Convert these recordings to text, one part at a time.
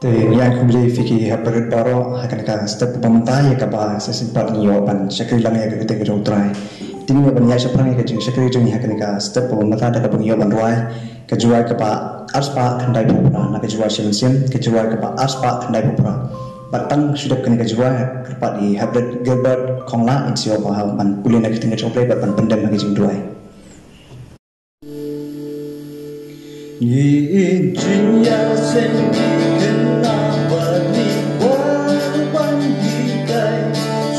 yang kemudian fikir hampir baru akan kan step pemerintah ya kaba sesimpat ni ban sekali lang ya kita kita utrai tinggal ban ya seperang ya jeng sekali jeng akan kan step pemerintah ada kabang ban ruai kejual kaba aspa kendai pupra nak kejual sim kejual kaba aspa kendai pupra batang sudah kena kejual kerpat di habit Gilbert Kongla insio bahwa ban pulih nak kita coba ban pendem lagi jeng ruai Nhìn chính nhà sen khiến ta bật đi quán quán đi cây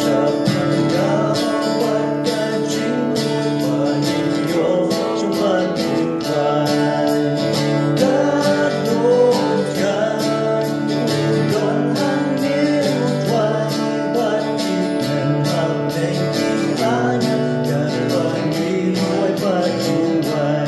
chợt nhau bật cả chính và nhìn vô trong bật điện thoại đã đôi chân còn hàng niên thoại bật đi thèm hàng đêm khi ta nhắc gần và nghĩ môi bật chung vài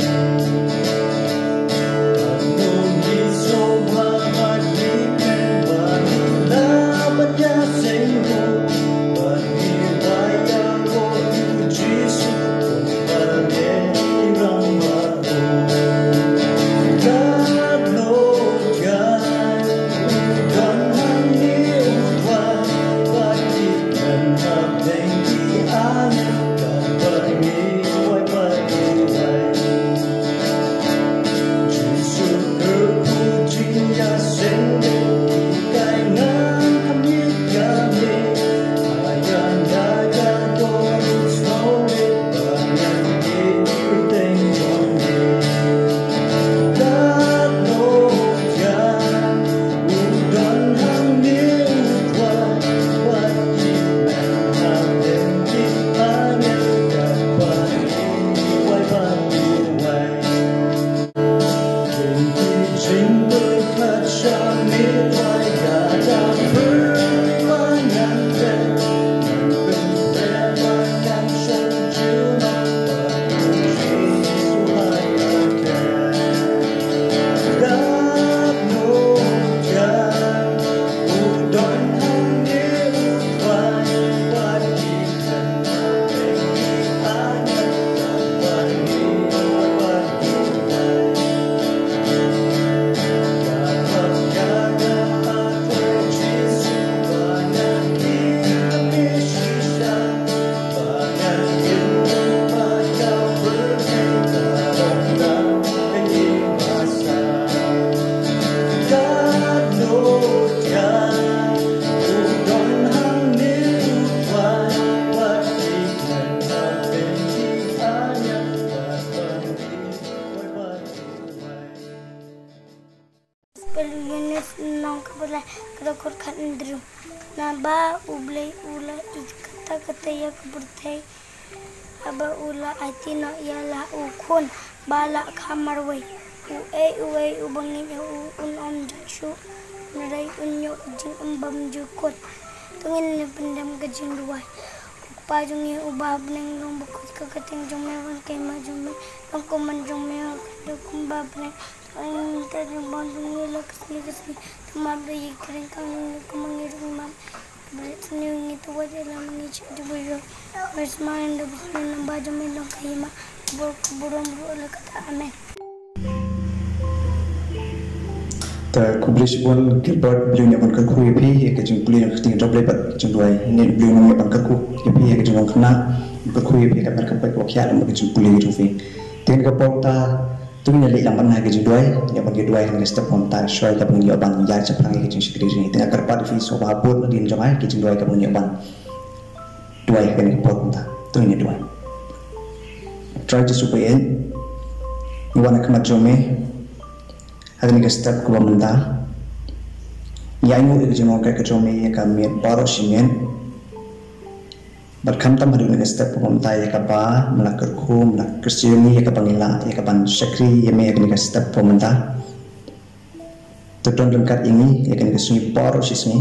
Naba ublay ula ikata kataya kaburtay aba ula atino yala ukun bala kamarway uwe ubangin unom jashu naray unyo jing umbam jukot tungin ni pendam gajing duway ukpa jungi ubab neng long bukot kakating jungmewan kay majungme long kuman jungmewan kadukong babneng ang tajumban jungi lakasni Mabay kering kang kumangirong mab berit seniung itu wajah lah mengicip di bujur bersemain di bujur nambah jamilong kahima burung oleh kata amen. Kublis pun Gilbert beliau nyaman kerku yapi kejung beliau yang ketinggi double lebat kejung dua ini beliau nyaman kerku yapi kejung kena kerku yapi kamar kampai wakiat lama kejung beliau itu fi dengan kapal ta tu ni lek lamban ha kejung dua yang bagi dua yang step kontar shoy ka bunyi abang ya ceprang kejung sikri ni tengah kerpat fi so babur di jomai kejung dua ka bunyi abang dua yang kena kapal ta tu ni dua try to supaya ni wana kemat jomai Hadin ke step ko bamda yaingo ikjimo ka kajome ya kami baro simen berkam tam hadin ke step ko bamda ya ka ba melakar ko melak kristiani ya ka bangila ya ka ban sakri ya me ya ke step ko bamda tutun lengkat ini ya ke sunyi baro sismi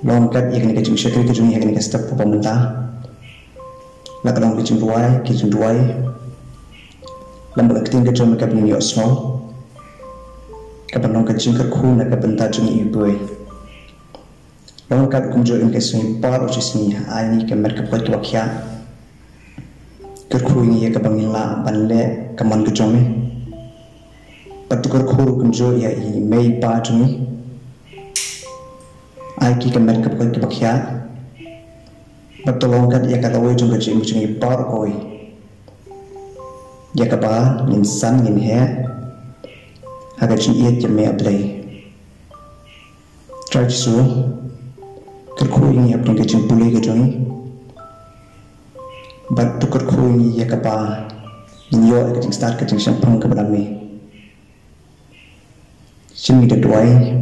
longkat ya ke jung sakri kajumi ya ke step ko bamda lakarong kijung duai lambak tinggal jom ka bini osmo kapanong kacing kerku nak kabenta juni ibuai. Long kat kumjo in kesini par ucisni ani kemer kapot wakya. Kerku ini ya kabangila banle kaman kejome. Patukar khuru kunjo ya I mei pa tumi ai ki kamer ka pakai bakya patolong kan ya kata wei jung ka jing jing par koi ya ka ba nin san nin he haga chi ye je me ablay try su kar khu ini apne ke jing pulai ke jong bat tukar khu ini ya ka ba nin yo ke jing start ke jing shampang ka ba me Sini kita doai,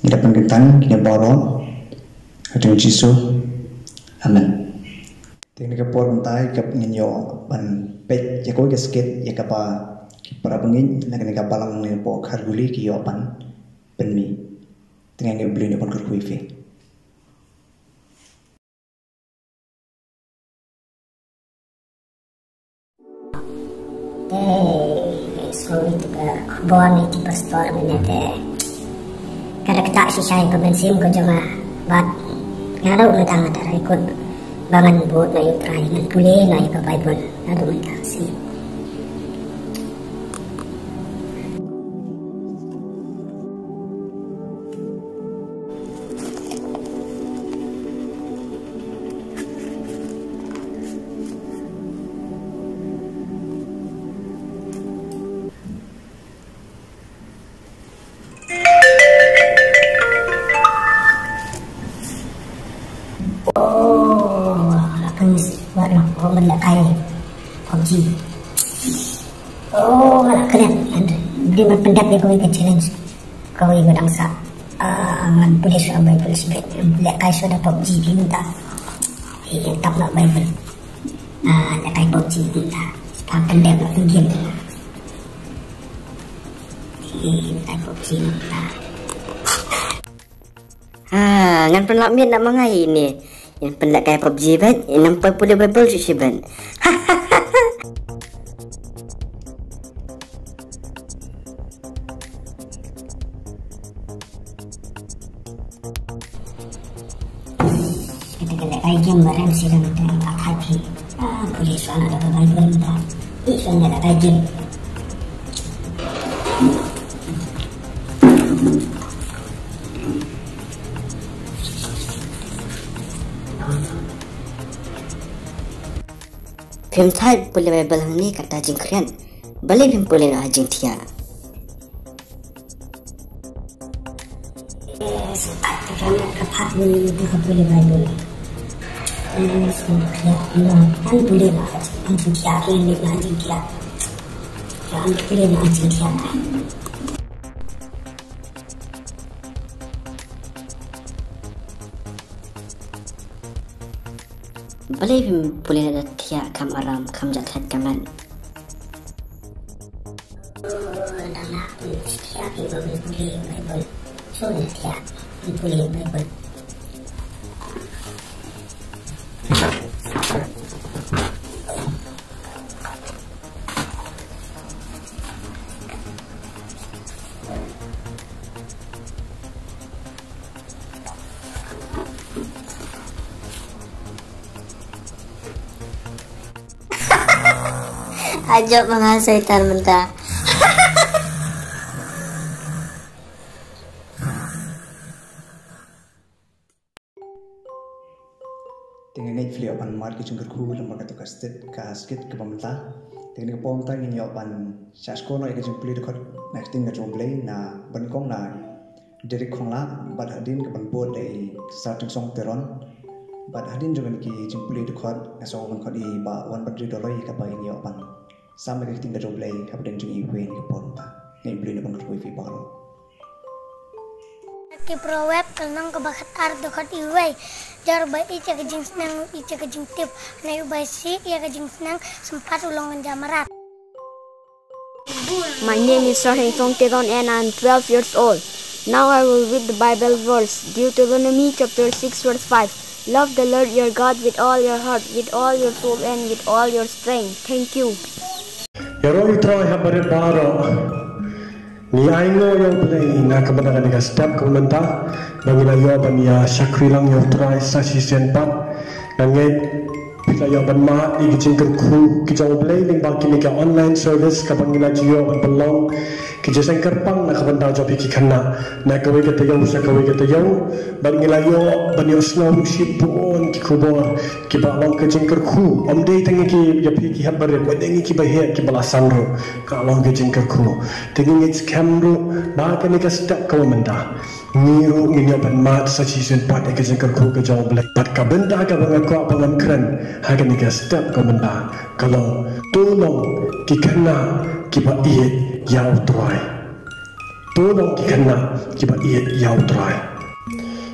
kita penggetan, kita boro, ada Yesus, amin. Tinggal ke porun tai, ke penginyo, ban pet, ya kau ke skate, ya kapa, para pengin, nak kena kapalang ni po karguli ki yopan, penmi, tinggal ke beli ni pun kerkuifi. So itu bawa ni di pastor menete. Kada kita sisay kebensim ko jama bat ngaraw na tanga tara ikut bangan buat na yung try ngan puli na yung Bible na dumay kasi. Oh, melakay PUBG. Oh, keren. Beri pendak dia kau ikut challenge. Kau ikut angsa. Angan polis Bible sebab melakay sudah PUBG minta. Tak nak Bible. Melakay PUBG minta. Tak pendak nak game. Melakay PUBG minta. Ngan penlakmin nak mangai ni. Yang pendak kaya PUBG ban, yang nampak pula Bible si ban. Kita kena kaya game barang sila minta yang tak hati. Polis wana dapat Bible minta. Ikan ada kaya game. Film thai boleh Bible ni kata jing keren, boleh film boleh nak jing tia. Sempat kerana kapat ni bukan boleh Bible. Sempat kan boleh nak jing tia, ini nak jing tia. Kan boleh nak jing tia. Boleh film boleh ada tia kam aram kam jathat kaman. Dalam tia kita boleh Bible. So tia boleh Bible. Ajak mga syaitan mentah. Tinggal naik video pan mar ke jungkir ku lembaga tugas kasket ke pemerintah. Tinggal ke pemerintah ini pan syasko no ke jungkir dekat next tinggal jumplay na benkong na dari kongla bad hadin ke penbod dari starting song teron bad hadin juga ke jungkir dekat esok benkong di ba $100 ke ba ini pan sampai ke tinggal jumplay kemudian jungi kue ke pemerintah ini beli depan kue fi baru. Ki pro web kalnang ka bakat ar dekat iway jar ba ica ka jing snang ica ka jing tip na ubay si iya ka jing snang sempat ulongan jamarat. My name is Sarheng Tongteron and I am 12 years old. Now I will read the Bible verse, Deuteronomy chapter 6 verse 5. Love the Lord your God with all your heart, with all your soul and with all your strength. Thank you. Yaroi troy habare baro ni aingo yo play na kabana ka step komenta bangila yo ban ya shakrilang yo try sa season 4 nangay pila yo ban ma igicing ku ki jo play ning ba kini ka online service ka bangila jiyo ban belong Kita sengker pang nak benda job iki kena nak kawai kata yau sa kawai kata yau bang ngelayo bani osno sipon ki kubor ki balong ke jengker ku om dei tengi ki ya pi ki habar badengi ki bahe ki balasan ro ka long ke jengker ku tengi its kamro ba ka ni ka step kau menda niru minyo ban mat sa season pat ke jengker ku ke jawab lek pat ka benda ka bang ko bang kren ha ka ni ka step kau menda kalau tolong ki kena ki ba iet yau try tolong ki kena ki ba iet yau try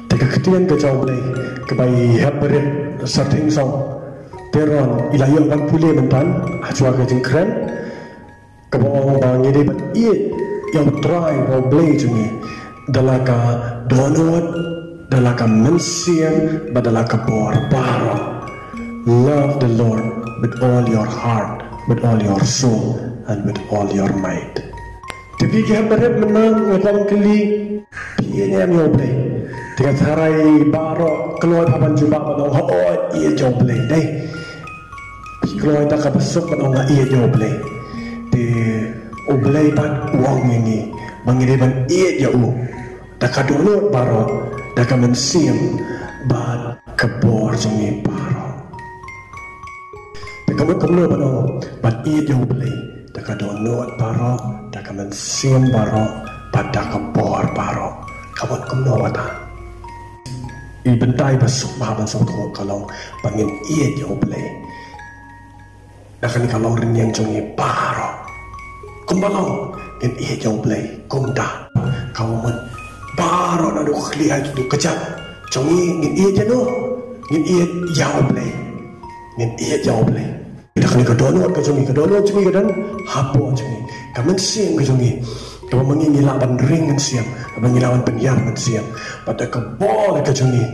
teka ketian ke jawab lek ke bai habaret sarting song teron ilayo kan pule mentan ajwa ke jengkren ke bawang bang ini ba iet yau try ro blay jungi dalaka donut dalaka mensiang badalaka bor baro. Love the Lord with all your heart, with all your soul, and with all your might. Tapi kita berat menang ngakon keli piye ni oblay. Tiga harai baro keluar haban juba padong oh iya joblay dai. Keluar tak kabesuk padong iya joblay. Di oblay pat uang ini mangiriban iya jau. Tak kadulot baro, tak mensim bad kebor jungi baro. Kamu bano bat iet yang beli daka donut baro daka mensim baro pada kebor baro kamu wata i bentai basuk bahaban sautu kalau bangin iet yang beli daka ni kalau renyang jongi baro kumbalong in iet yang beli kumda kamu men baro nadu klihat tu kejap jongi ngin iet jano ngin iet yang beli ngin iet yang beli kita kena kedonot ke dan hapo jungi kamen siang ke jungi kamu mengilaban ring kan siang mengilaban penyiar kan siang pada kebol ke jungi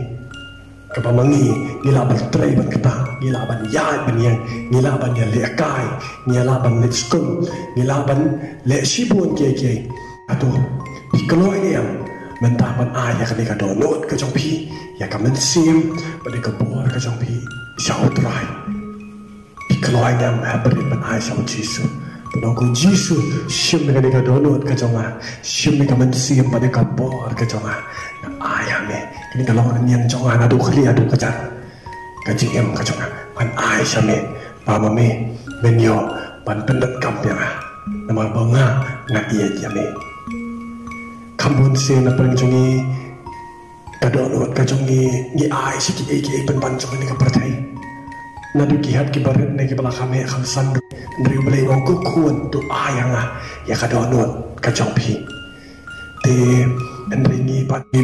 kamu mengilaban tray ban kita ngilaban yai penyiang ngilaban ya lekai ngilaban letskung ngilaban le sibun kiai atau dikeloi ni yang mentapan ayah kena kedonot ke jongpi ya kamen siang pada kebol ke jongpi jauh terai keluar yang habarit ban ai sama Yesus. Penongku Yesus sim dengan dia donut ke jonga, sim dengan mensiam pada kabor ke jonga. Nah ayam ni, ini kalau orang yang jonga nadu kali adu kejar, kajing em ke jonga. Ban ai sama, pama me, menyo, ban pendet kampnya. Nama bangga nak iya jame. Kampun sen apa yang jongi, kadonut ke jongi, ni ai sikit eki ban jongi ni kepercayai. Nadu kihat kibaret ne kibala kame khamsan ndri blai wong ku kun tu ayanga ya kadonot kajongpi te ndri ni pat ni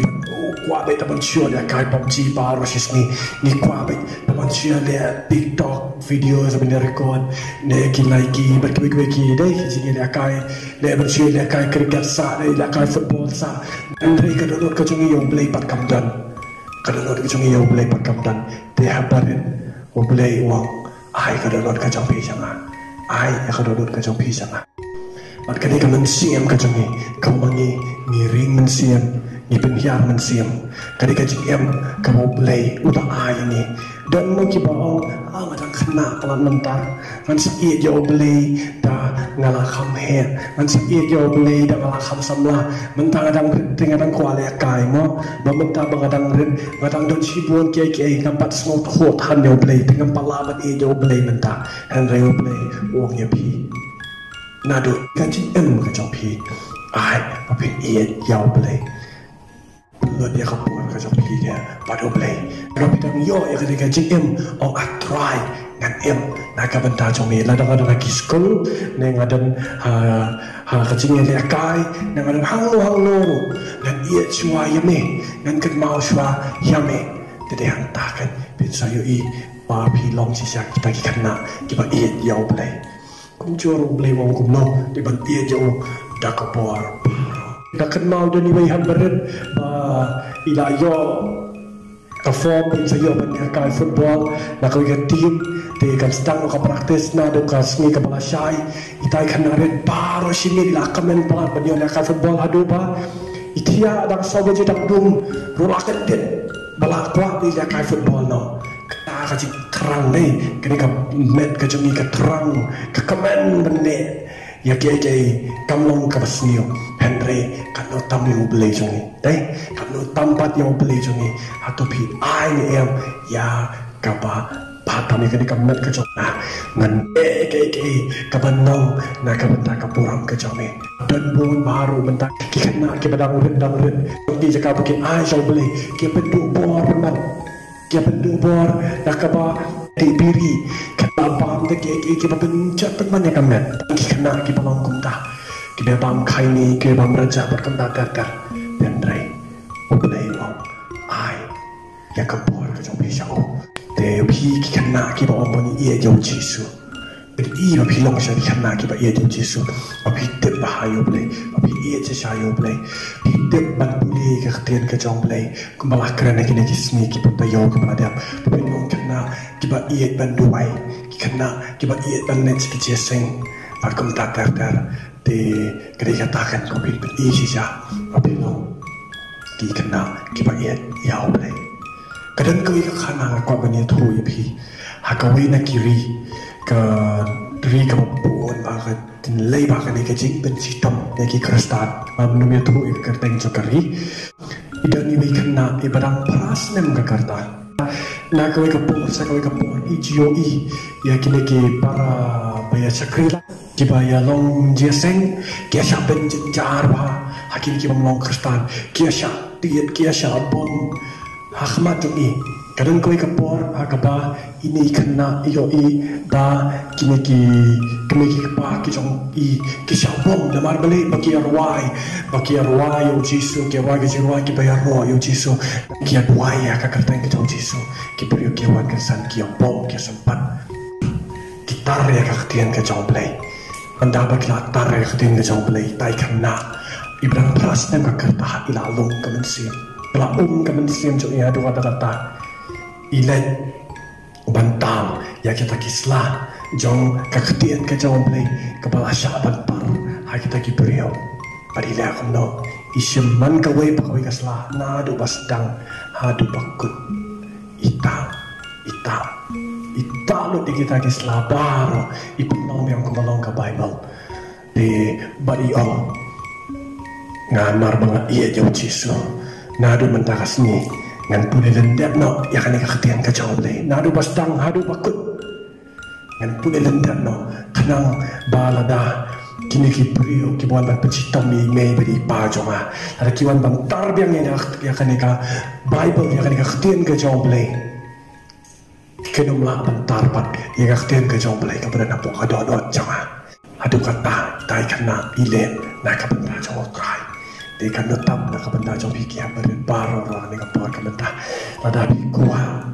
kwa be taban sure ya kai PUBG bar versus ni kwa be taban sure le TikTok video sebenarnya record ne ki like berki dai jingi le kai le bersure le kai cricket sa le kai football sa ndri kadonot kajongi yo blai pat kamdan kadonot kajongi yo blai pat kamdan te habarin Oblay uang, ai kadonot kacang pisang ai kadonot kacang pisang mat kani ka mensiam kacang ni kau mangi miring mensiam ni penhiar mensiam kani kacang em kau oblay uta ai ni dan mau kibaong madang kena pelan mentar man sakit je oblay da ngalakam he man sakit je oblay da ngalakam samla mentang adang dengan kuala kai mo mentang bangadang ngadang don sibun kiai nampat semua hot han je oblay dengan palamat je oblay mentang henry oblay uang ya pi nadu kaji em kacang pi ai papin iet ya oblay lo dia kapur kacang pi dia pada oblay tapi tang yo ya ketika jim ong atrai ngan em nak benda jomi ladang ada lagi school neng ada kacing yang kai neng ada hang no dan ia cua yame ngan ket mau cua yame jadi hang takan bin sayo i pa pi long sisa kita kena kita iet ya oblay kum jor oblay wong kum no di ban iet jo da kapur dak kenal doni wei habaret ba ila yo perform bin sayo ban kai football nak lihat tim te kan stang ka praktis na do ka sni ka bala shai itai kanaret baro sini la kamen pala ban yo ka football adu ba itia dak sobo je dak dum rulakan det bala kwa bi ka football no ka ji terang dei kini ka met ka jumi ka terang ka kamen benne ya ke kamlong kabasnio Henry kanu tam yang beli jungi dai kanu tampat yang beli jungi atau pi ai ni em ya kapa patami kini kamet ke jona ngan ke kabanau na kabanta kapuram ke jome dan bon baru bentak kena ke badang urin di jaka bukin ai jauh beli ke bendu bor man ke bendu bor na kaba di biri kenapa ke bencat teman ya kamet kena ke balong kumta ke bang kaini ke bang raja berkemta dar dan rai ubelai wong ai ya kabor ke jome jauh te pi kena ki ba omoni ie jong jisu ben i ba pi long sha kena ki ba ie jong jisu ba pi te ba hayo ble ba pi ie je sha yo ble pi te ban buli ka khten ka jong ble ku ba krana ki ne jismi ki pa yo ka ba da ba pi long kena ki ba ie ban duai ki kena ki ba ie ban ne ki je sing ba kum ta ter te kre ka ta kan ko pi i ji ja ba pi long ki kena ki ba ie ya ble kadang kau ikat khana kau bani thru ipi hakawi na kiri ka ri ka buon ba ka tin lei ba ka ni ka jing ben sistem ya ki kristat am nu ya thru ik kerteng chokari idan ni wi khana ibarang paras nem ka karta na kau ka por sa kau ka por ijio I ya ki ne ki para baya chakrila ki baya long jeseng ki sha ben jar ba hakin ki long kristan ki sha tiet ki sha bom Ahmad ini kadang kau kapor agaba ini kena iyo I ba kini pa kijong I kisabong damar balik bagi arwai yo Jisu ki arwai ki arwai ki bayar arwai yo Jisu ki arwai ya kakarteng kijong Jisu ki beriu ki wan kesan ki bom ki sempat gitar ya kaktian kijong play anda bagi latar ya kaktian kijong play tai kena ibrang pras nem kakarta ilalong kemensiam la kamen siam jo ya do kata ilen bantam ya kita kislah jong kaktian ke jong play kepala syaban par ha kita ki beriau padila kumno isim man ka we pakoi kaslah na do basdang ha do bakut ita lo di kita kislah baro ipulong yang kumalong ka bible di bari ngamar banget iya jauh Jisu nadu mentakas ni ngan pune lendap no ya kan kaktian ka jauh le nadu bastang hadu bakut ngan pune lendap no kanang balada kini ki brio ki buan ban pecitom ni me beri pa jonga ada kiwan bang tarbiang ya kan ka bible ya kan kaktian ka jauh le kenomla bentar pat ya kaktian ka jauh le ka benda po adon jonga adu kata tai kana ilen na ka benda jauh trai di kan tetap nak benda jauh fikir beri baru orang ni kapal kan benda ada bikuah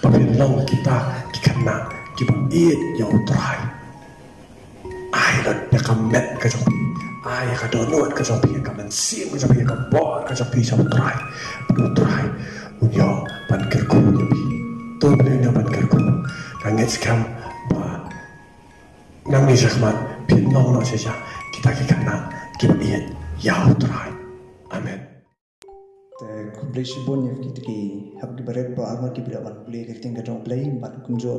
pemilong kita dikena kita iit jauh try ai dan nak met ke jauh ai ka donut ke jauh fikir kan sim ke jauh fikir kan bor ke jauh fikir jauh try unyo ban kerku lebih tu belinya ban kerku nangit sekam ba nang ni sakmat pinong no saja kita kena kita iit jauh try amen te kublesi bon ya kitki hab di baret ba arma ki bilawan play kerting ka jong play ban kunjo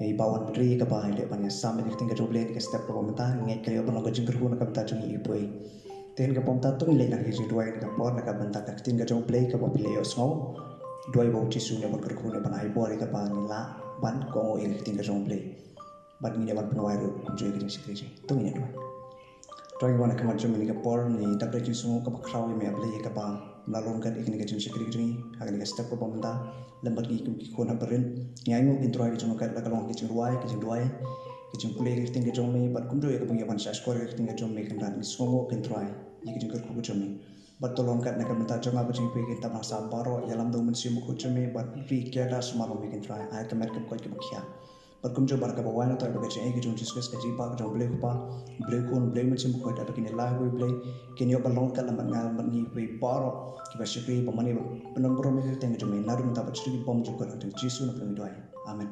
ei bawan tri ka ba ile ban ya sam kerting ka jong play ka step ko mata ngai kre ban ko jingker ko na ka ta jong i poi ten ka pom ta tung le na ki duai ka por na ka ban ta kerting ka jong play ka ba play os ngau duai bo chi su ne ban ker ko na ban ai bo ka ba ni la ban ko il kerting ka jong play ban ni ban penwai ro kunjo kerting sikri tung ni duai Try wana kamat jom ini kapor ni tak lagi semua kapak krawi me ablay kapang nalongkan ikni kajun sikri kajuni akan ikan step kapang menta lembat ki kona berin nyanyu intro ay kajun kat lakalong kajun duai kajun kulay kajun kajun me bat kumdo ya kapang yaman sa skor kajun kajun me kandan semua intro ay kajun kerku kajun me bat tolong kat nak menta jom apa jing pe kita masa baro yalam do mensium kajun me bat ri kiada semarom me intro ay kamat kapal kapakya Berkumjung barang kawan atau bagai cengeng kejung diskus kaji pak kejung beli kun macam buku ada begini lah beli kini obat longkat lambat ngal mani beli paro kita syukuri pemani penumbro mikir tengah jomel lalu minta bercerita bom juga dan Yesus nak berdoa amin